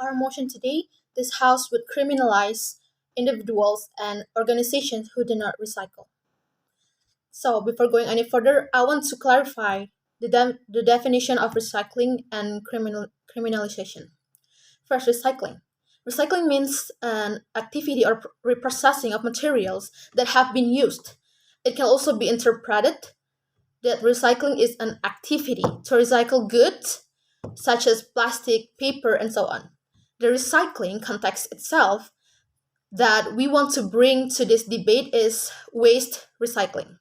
our motion today, this House would criminalize individuals and organizations who do not recycle. So, before going any further, I want to clarify the definition of recycling and criminalization. First, recycling. Recycling means an activity or reprocessing of materials that have been used. It can also be interpreted that recycling is an activity to recycle goods such as plastic, paper, and so on. The recycling context itself that we want to bring to this debate is waste recycling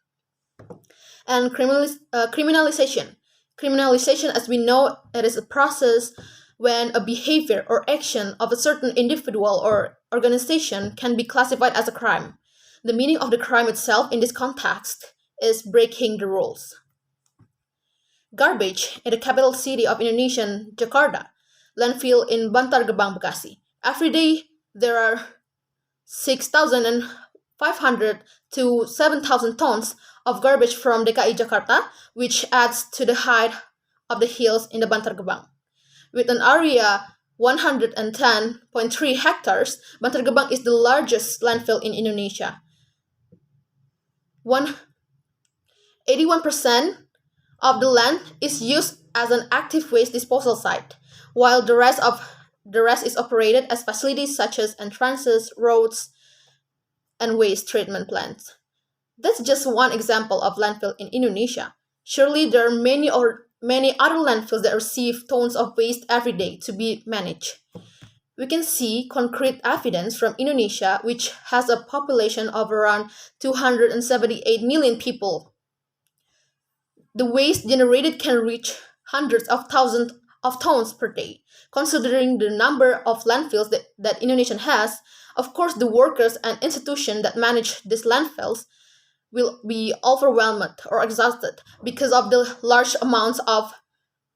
and criminalization. Criminalization, as we know, it is a process when a behavior or action of a certain individual or organization can be classified as a crime. The meaning of the crime itself in this context is breaking the rules. Garbage in the capital city of Indonesia, Jakarta, landfill in Bantar Gebang, Bekasi. Every day, there are 6,500 to 7,000 tons of garbage from DKI Jakarta, which adds to the height of the hills in the Bantar Gebang. With an area 110.3 hectares, Bantar Gebang is the largest landfill in Indonesia. 81% of the land is used as an active waste disposal site, while the rest is operated as facilities such as entrances, roads, and waste treatment plants. That's just one example of landfill in Indonesia. Surely there are many other landfills that receive tons of waste every day to be managed. We can see concrete evidence from Indonesia, which has a population of around 278 million people. The waste generated can reach hundreds of thousands of tons per day. Considering the number of landfills that Indonesia has, of course, the workers and institutions that manage these landfills will be overwhelmed or exhausted because of the large amounts of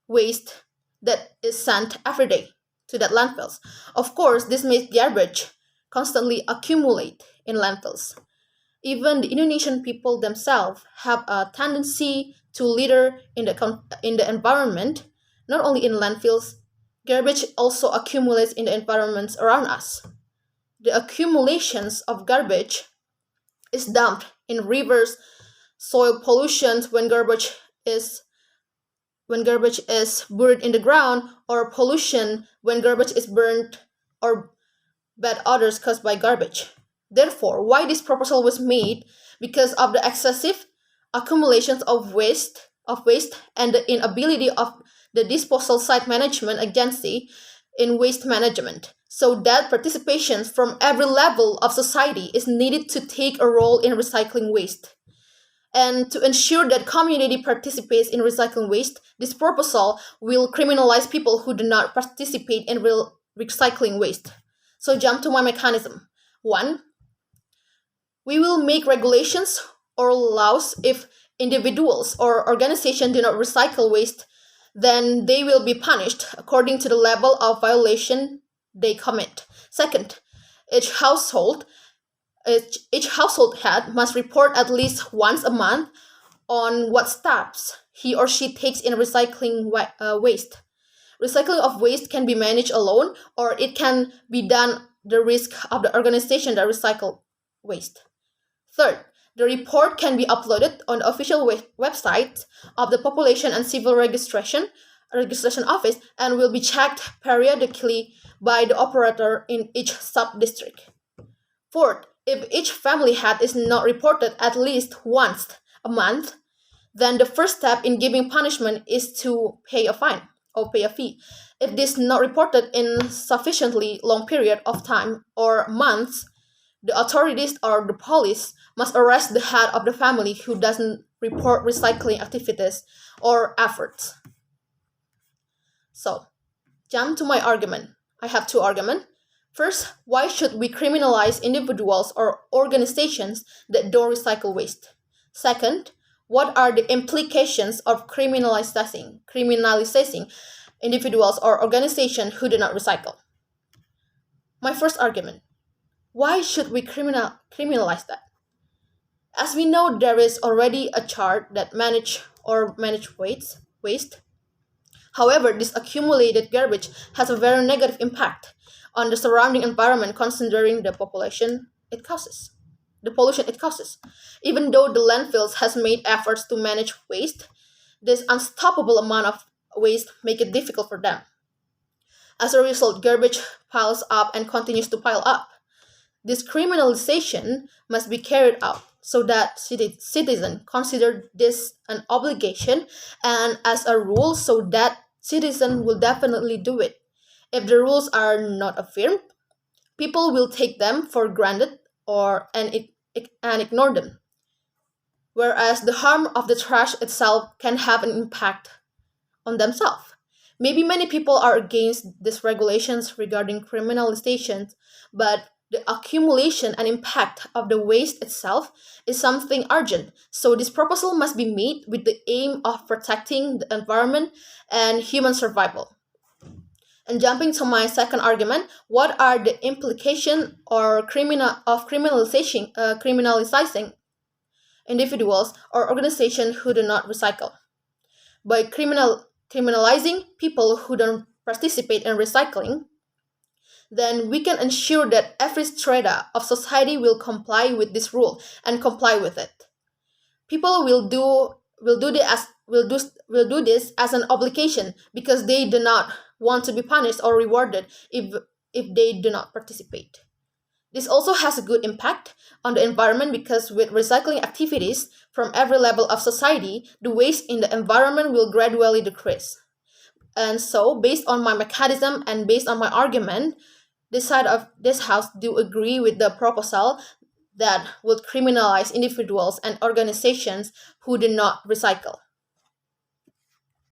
waste that is sent every day to that landfills. Of course, this makes garbage constantly accumulate in landfills. Even the Indonesian people themselves have a tendency to litter in the environment, not only in landfills. Garbage also accumulates in the environments around us. The accumulations of garbage is dumped in rivers, soil pollution when garbage is buried in the ground, or pollution when garbage is burned, or bad odors caused by garbage. Therefore, why this proposal was made? Because of the excessive accumulations of waste and the inability of the disposal site management agency in waste management. So that participation from every level of society is needed to take a role in recycling waste. And to ensure that community participates in recycling waste, this proposal will criminalize people who do not participate in recycling waste. So jump to my mechanism. 1. We will make regulations or laws if individuals or organizations do not recycle waste, then they will be punished according to the level of violation they commit. Second, each household head must report at least once a month on what steps he or she takes in recycling waste. Recycling of waste can be managed alone, or it can be done the risk of the organization that recycle waste. Third, the report can be uploaded on the official website of the Population and Civil Registration Office and will be checked periodically by the operator in each sub-district. Fourth, if each family head is not reported at least once a month, then the first step in giving punishment is to pay a fine or pay a fee. If this is not reported in sufficiently long period of time or months, the authorities or the police must arrest the head of the family who doesn't report recycling activities or efforts. So, jump to my argument. I have two arguments. First, why should we criminalize individuals or organizations that don't recycle waste? Second, what are the implications of criminalizing individuals or organizations who do not recycle? My first argument. Why should we criminalize that? As we know, there is already a chart that manage waste. However, this accumulated garbage has a very negative impact on the surrounding environment considering the pollution it causes. Even though the landfills has made efforts to manage waste, this unstoppable amount of waste make it difficult for them. As a result, garbage piles up and continues to pile up. This criminalization must be carried out so that citizens consider this an obligation and as a rule so that citizens will definitely do it. If the rules are not affirmed, people will take them for granted and ignore them. Whereas the harm of the trash itself can have an impact on themselves. Maybe many people are against these regulations regarding criminalization, but the accumulation and impact of the waste itself is something urgent. So this proposal must be made with the aim of protecting the environment and human survival. And jumping to my second argument, what are the implications or criminalizing individuals or organizations who do not recycle? By criminalizing people who don't participate in recycling, then we can ensure that every strata of society will comply with this rule and comply with it. People will do this as an obligation because they do not want to be punished or rewarded if they do not participate. This also has a good impact on the environment because with recycling activities from every level of society, the waste in the environment will gradually decrease. And so, based on my mechanism and based on my argument, this side of this house do agree with the proposal that would criminalize individuals and organizations who do not recycle.